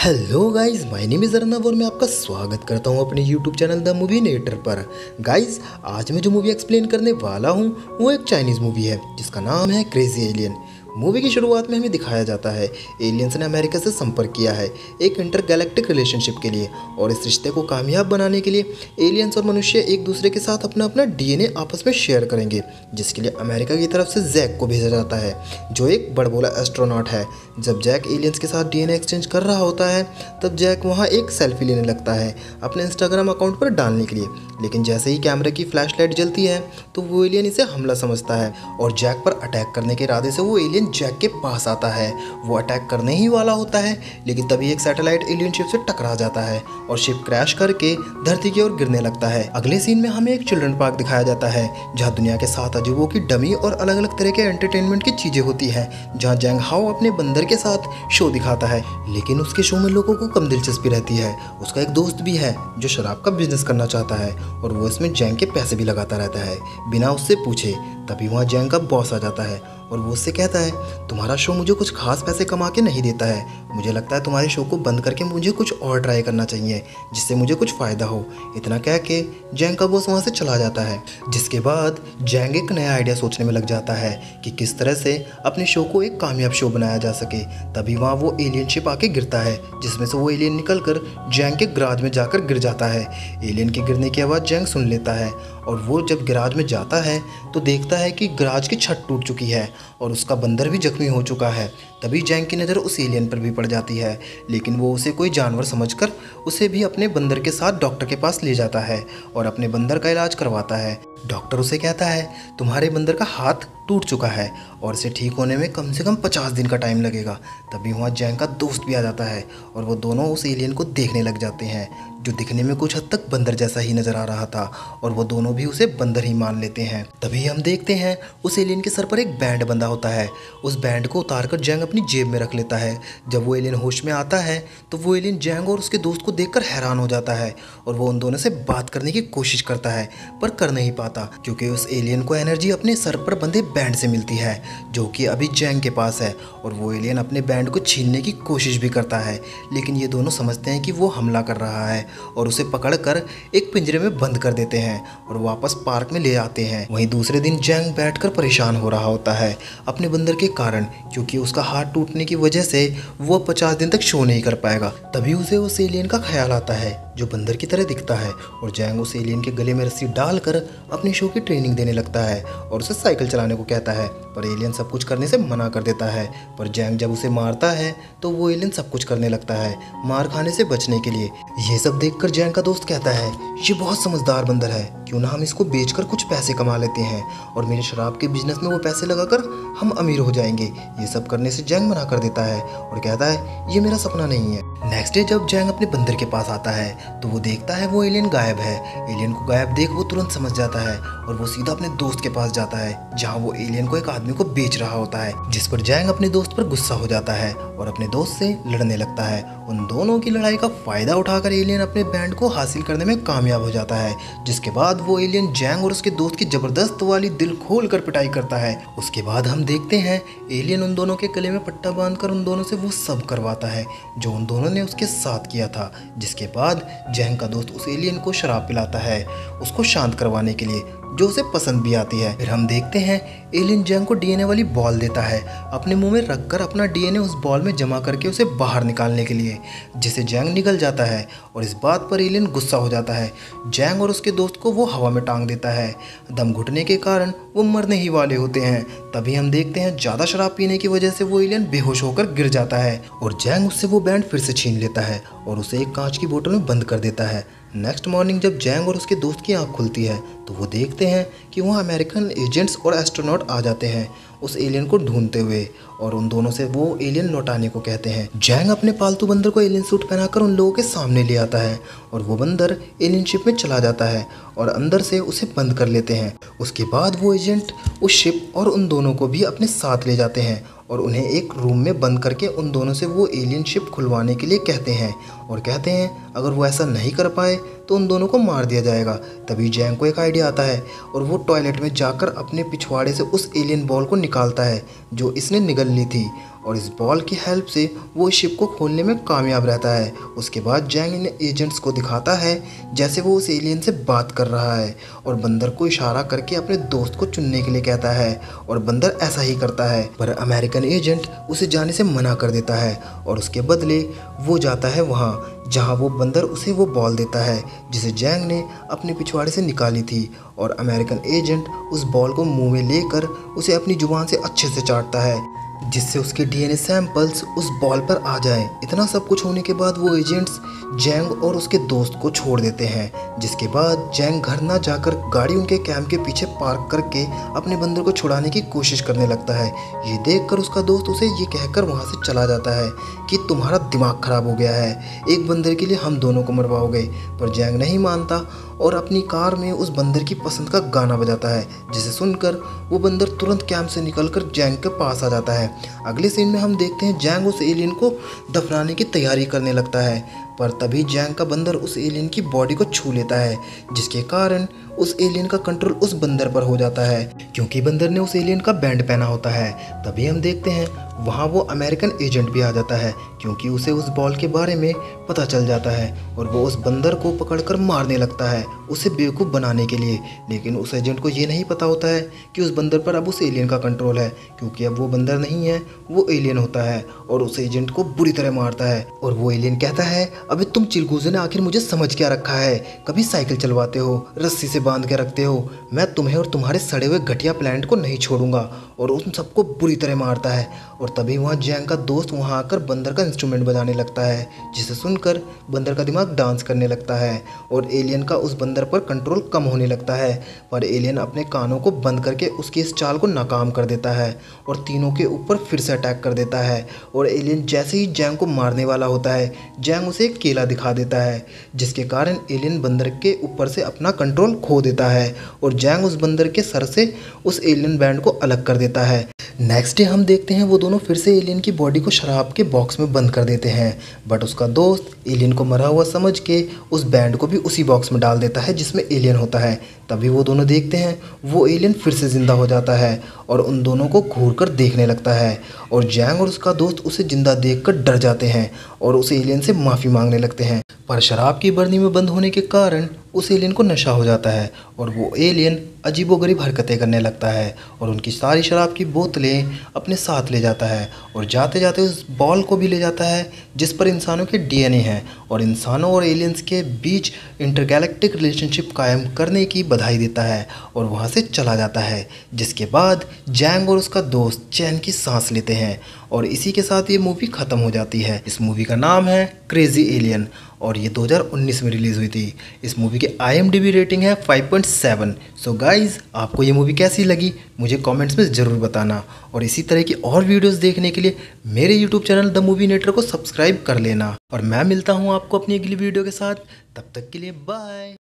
Hello guys, my name is Arnab और मैं आपका स्वागत करता हूं अपने यूट्यूब चैनल द मूवी नेटर पर। गाइस, आज मैं जो मूवी एक्सप्लेन करने वाला हूं वो एक चाइनीज़ मूवी है जिसका नाम है क्रेजी एलियन। मूवी की शुरुआत में हमें दिखाया जाता है एलियंस ने अमेरिका से संपर्क किया है एक इंटरगैलेक्टिक रिलेशनशिप के लिए, और इस रिश्ते को कामयाब बनाने के लिए एलियंस और मनुष्य एक दूसरे के साथ अपना अपना डीएनए आपस में शेयर करेंगे, जिसके लिए अमेरिका की तरफ से जैक को भेजा जाता है जो एक बड़बोला एस्ट्रोनॉट है। जब जैक एलियंस के साथ डीएनए एक्सचेंज कर रहा होता है तब जैक वहाँ एक सेल्फी लेने लगता है अपने इंस्टाग्राम अकाउंट पर डालने के लिए, लेकिन जैसे ही कैमरे की फ्लैशलाइट जलती है तो वो एलियन इसे हमला समझता है और जैक पर अटैक करने के इरादे से वो एलियन जैक के पास आता है। वो अटैक करने ही वाला होता है, लेकिन तभी एक सैटेलाइट एलियन शिप से टकरा जाता है और शिप क्रैश करके धरती की ओर गिरने लगता है। अगले सीन में हमें एक चिल्ड्रन पार्क दिखाया जाता है जहाँ दुनिया के 7 अजूबों की डमी और अलग अलग तरह के एंटरटेनमेंट की चीजें होती हैं, जहाँ जैंग हाओ अपने बंदर के साथ शो दिखाता है। लेकिन उसके शो में लोगों को कम दिलचस्पी रहती है। उसका एक दोस्त भी है जो शराब का बिजनेस करना चाहता है और वो इसमें जैंग के पैसे भी लगाता रहता है बिना उससे पूछे। तभी वहाँ जैंग का बॉस आ जाता है और वो उससे कहता है, तुम्हारा शो मुझे कुछ खास पैसे कमा के नहीं देता है, मुझे लगता है तुम्हारे शो को बंद करके मुझे कुछ और ट्राई करना चाहिए जिससे मुझे कुछ फ़ायदा हो। इतना कह के जैंग का बॉस वहाँ से चला जाता है, जिसके बाद जैंग एक नया आइडिया सोचने में लग जाता है कि किस तरह से अपने शो को एक कामयाब शो बनाया जा सके। तभी वहाँ वो एलियन शिप आके गिरता है जिसमें से वो एलियन निकल कर जैंग के गराज में जाकर गिर जाता है। एलियन के गिरने की आवाज़ जैंग सुन लेता है और वो जब गराज में जाता है तो देखता है कि गराज की छत टूट चुकी है और उसका बंदर भी जख्मी हो चुका है। तभी जैंग की नज़र उस एलियन पर भी पड़ जाती है, लेकिन वो उसे कोई जानवर समझकर उसे भी अपने बंदर के साथ डॉक्टर के पास ले जाता है और अपने बंदर का इलाज करवाता है। डॉक्टर उसे कहता है, तुम्हारे बंदर का हाथ टूट चुका है और इसे ठीक होने में कम से कम 50 दिन का टाइम लगेगा। तभी वहाँ जैंग का दोस्त भी आ जाता है और वो दोनों उस एलियन को देखने लग जाते हैं जो दिखने में कुछ हद तक बंदर जैसा ही नज़र आ रहा था, और वो दोनों भी उसे बंदर ही मान लेते हैं। तभी हम देखते हैं उस एलियन के सर पर एक बैंड बंधा होता है। उस बैंड को उतारकर जैंग अपनी जेब में रख लेता है। जब वो एलियन होश में आता है तो वो एलियन जैंग और उसके दोस्त को देखकर हैरान हो जाता है और वो उन दोनों से बात करने की कोशिश करता है पर कर नहीं पाता, क्योंकि उस एलियन को एनर्जी अपने सर पर बंधे बैंड से मिलती है जो कि अभी जैंग के पास है, और वो एलियन अपने बैंड को छीनने की कोशिश भी करता है। लेकिन ये दोनों समझते हैं कि वो हमला कर रहा है और उसे पकड़कर एक पिंजरे में बंद कर देते हैं और वापस पार्क में ले आते हैं। वहीं दूसरे दिन जैंग बैठकर परेशान हो रहा होता है अपने बंदर के कारण, क्योंकि उसका हाथ टूटने की वजह से वो 50 दिन तक शो नहीं कर पाएगा। तभी उसे उस एलियन का ख्याल आता है जो बंदर की तरह दिखता है, और जैंग उस एलियन के गले में रस्सी डालकर अपने शो की ट्रेनिंग देने लगता है और उसे साइकिल चलाने को कहता है, पर एलियन सब कुछ करने से मना कर देता है। पर जैंग जब उसे मारता है तो वो एलियन सब कुछ करने लगता है मार खाने से बचने के लिए। ये सब देखकर जैंग का दोस्त कहता है, ये बहुत समझदार बंदर है, क्यों ना हम इसको बेचकर कुछ पैसे कमा लेते हैं और मेरे शराब के बिजनेस में वो पैसे लगाकर हम अमीर हो जाएंगे। ये सब करने से जैंग मना कर देता है और कहता है, ये मेरा सपना नहीं है। नेक्स्ट डे जब जैंग अपने बंदर के पास आता है तो वो देखता है वो एलियन गायब है। एलियन को गायब देख वो तुरंत समझ जाता है और वो सीधा अपने दोस्त के पास जाता है जहाँ वो एलियन को एक आदमी को बेच रहा होता है, जिस पर जैंग अपने दोस्त पर गुस्सा हो जाता है और अपने दोस्त से लड़ने लगता है। उन दोनों की लड़ाई का फायदा उठाकर एलियन अपने बैंड को हासिल करने में कामयाब हो जाता है, जिसके बाद वो एलियन जैंग और उसके दोस्त की जबरदस्त वाली दिल खोल कर पिटाई करता है। उसके बाद हम देखते हैं एलियन उन दोनों के गले में पट्टा बांधकर उन दोनों से वो सब करवाता है जो उन दोनों ने उसके साथ किया था। जिसके बाद जैंग का दोस्त उस एलियन को शराब पिलाता है उसको शांत करवाने के लिए, जो उसे पसंद भी आती है। फिर हम देखते हैं एलियन जैंग को डीएनए वाली बॉल देता है अपने मुंह में रखकर अपना डीएनए उस बॉल में जमा करके उसे बाहर निकालने के लिए, जिससे जैंग निकल जाता है और इस बात पर एलियन गुस्सा हो जाता है। जैंग और उसके दोस्त को वो हवा में टांग देता है। दम घुटने के कारण वो मरने ही वाले होते हैं। तभी हम देखते हैं ज़्यादा शराब पीने की वजह से वो एलियन बेहोश होकर गिर जाता है और जैंग उससे वो बैंड फिर से छीन लेता है और उसे एक कांच की बोतल में बंद कर देता है। नेक्स्ट मॉर्निंग जब जैंग और उसके दोस्त की आंख खुलती है तो वो देखते हैं कि वहाँ अमेरिकन एजेंट्स और एस्ट्रोनॉट आ जाते हैं उस एलियन को ढूंढते हुए, और उन दोनों से वो एलियन लौटाने को कहते हैं। जैंग अपने पालतू बंदर को एलियन सूट पहनाकर उन लोगों के सामने ले आता है और वो बंदर एलियन शिप में चला जाता है और अंदर से उसे बंद कर लेते हैं। उसके बाद वो एजेंट उस शिप और उन दोनों को भी अपने साथ ले जाते हैं और उन्हें एक रूम में बंद करके उन दोनों से वो एलियन शिप खुलवाने के लिए कहते हैं और कहते हैं अगर वो ऐसा नहीं कर पाए तो उन दोनों को मार दिया जाएगा। तभी जैंग को एक आइडिया आता है और वो टॉयलेट में जाकर अपने पिछवाड़े से उस एलियन बॉल को निकालता है जो इसने निगल ली थी और इस बॉल की हेल्प से वो इस शिप को खोलने में कामयाब रहता है। उसके बाद जैंग इन एजेंट्स को दिखाता है जैसे वो उस एलियन से बात कर रहा है और बंदर को इशारा करके अपने दोस्त को चुनने के लिए कहता है और बंदर ऐसा ही करता है, पर अमेरिकन एजेंट उसे जाने से मना कर देता है और उसके बदले वो जाता है वहाँ जहाँ वो बंदर उसे वो बॉल देता है जिसे जैंग ने अपने पिछवाड़े से निकाली थी और अमेरिकन एजेंट उस बॉल को मुंह में लेकर उसे अपनी जुबान से अच्छे से चाटता है जिससे उसके डीएनए सैंपल्स उस बॉल पर आ जाएं। इतना सब कुछ होने के बाद वो एजेंट्स जैंग और उसके दोस्त को छोड़ देते हैं, जिसके बाद जैंग घर ना जाकर गाड़ी उनके कैंप के पीछे पार्क करके अपने बंदर को छुड़ाने की कोशिश करने लगता है। ये देखकर उसका दोस्त उसे ये कहकर वहाँ से चला जाता है कि तुम्हारा दिमाग खराब हो गया है, एक बंदर के लिए हम दोनों को मरवाओगे। पर जैंग नहीं मानता और अपनी कार में उस बंदर की पसंद का गाना बजाता है, जिसे सुनकर वो बंदर तुरंत कैंप से निकलकर जैंग के पास आ जाता है। अगले सीन में हम देखते हैं जैंग उस एलियन को दफनाने की तैयारी करने लगता है, पर तभी जैंग का बंदर उस एलियन की बॉडी को छू लेता है, जिसके कारण उस एलियन का कंट्रोल उस बंदर पर हो जाता है क्योंकि बंदर ने उस एलियन का बैंड पहना होता है। तभी हम देखते हैं वहाँ वो अमेरिकन एजेंट भी आ जाता है क्योंकि उसे उस बॉल के बारे में पता चल जाता है और वो उस बंदर को पकड़कर मारने लगता है उसे बेवकूफ़ बनाने के लिए। लेकिन उस एजेंट को ये नहीं पता होता है कि उस बंदर पर अब उस एलियन का कंट्रोल है, क्योंकि अब वो बंदर नहीं है, वो एलियन होता है और उस एजेंट को बुरी तरह मारता है। और वो एलियन कहता है, अबे तुम चिलगोज़े ने आखिर मुझे समझ क्या रखा है, कभी साइकिल चलवाते हो, रस्सी से बांध के रखते हो, मैं तुम्हें और तुम्हारे सड़े हुए घटिया प्लांट को नहीं छोड़ूंगा। और उन सबको बुरी तरह मारता है। और तभी वहाँ जैंग का दोस्त वहाँ आकर बंदर का इंस्ट्रूमेंट बजाने लगता है, जिसे सुनकर बंदर का दिमाग डांस करने लगता है और एलियन का उस बंदर पर कंट्रोल कम होने लगता है। पर एलियन अपने कानों को बंद करके उसकी इस चाल को नाकाम कर देता है और तीनों के ऊपर फिर से अटैक कर देता है। और एलियन जैसे ही जैंग को मारने वाला होता है, जैंग उसे एक केला दिखा देता है, जिसके कारण एलियन बंदर के ऊपर से अपना कंट्रोल खो देता है और जैंग उस बंदर के सर से उस एलियन बैंड को अलग कर देता है। नेक्स्ट डे हम देखते हैं वो दोनों फिर से एलियन की बॉडी को शराब के बॉक्स में बंद कर देते हैं, बट उसका दोस्त एलियन को मरा हुआ समझ के उस बैंड को भी उसी बॉक्स में डाल देता है जिसमें एलियन होता है। तभी वो दोनों देखते हैं वो एलियन फिर से ज़िंदा हो जाता है और उन दोनों को घूर कर देखने लगता है और जैंग और उसका दोस्त उसे जिंदा देखकर डर जाते हैं और उस एलियन से माफ़ी मांगने लगते हैं। पर शराब की बरनी में बंद होने के कारण उस एलियन को नशा हो जाता है और वो एलियन अजीबोगरीब हरकतें करने लगता है और उनकी सारी शराब की बोतलें अपने साथ ले जाता है और जाते जाते उस बॉल को भी ले जाता है जिस पर इंसानों के डीएनए हैं और इंसानों और एलियंस के बीच इंटरगैलेक्टिक रिलेशनशिप कायम करने की बधाई देता है और वहाँ से चला जाता है। जिसके बाद जैंग और उसका दोस्त चैन की सांस लेते हैं और इसी के साथ ये मूवी ख़त्म हो जाती है। इस मूवी का नाम है क्रेजी एलियन और ये 2019 में रिलीज़ हुई थी। इस मूवी की IMDb रेटिंग है 5.7। सो गाइज़, आपको ये मूवी कैसी लगी मुझे कमेंट्स में ज़रूर बताना और इसी तरह की और वीडियोस देखने के लिए मेरे YouTube चैनल द मूवी नेटर को सब्सक्राइब कर लेना। और मैं मिलता हूँ आपको अपनी अगली वीडियो के साथ, तब तक के लिए बाय।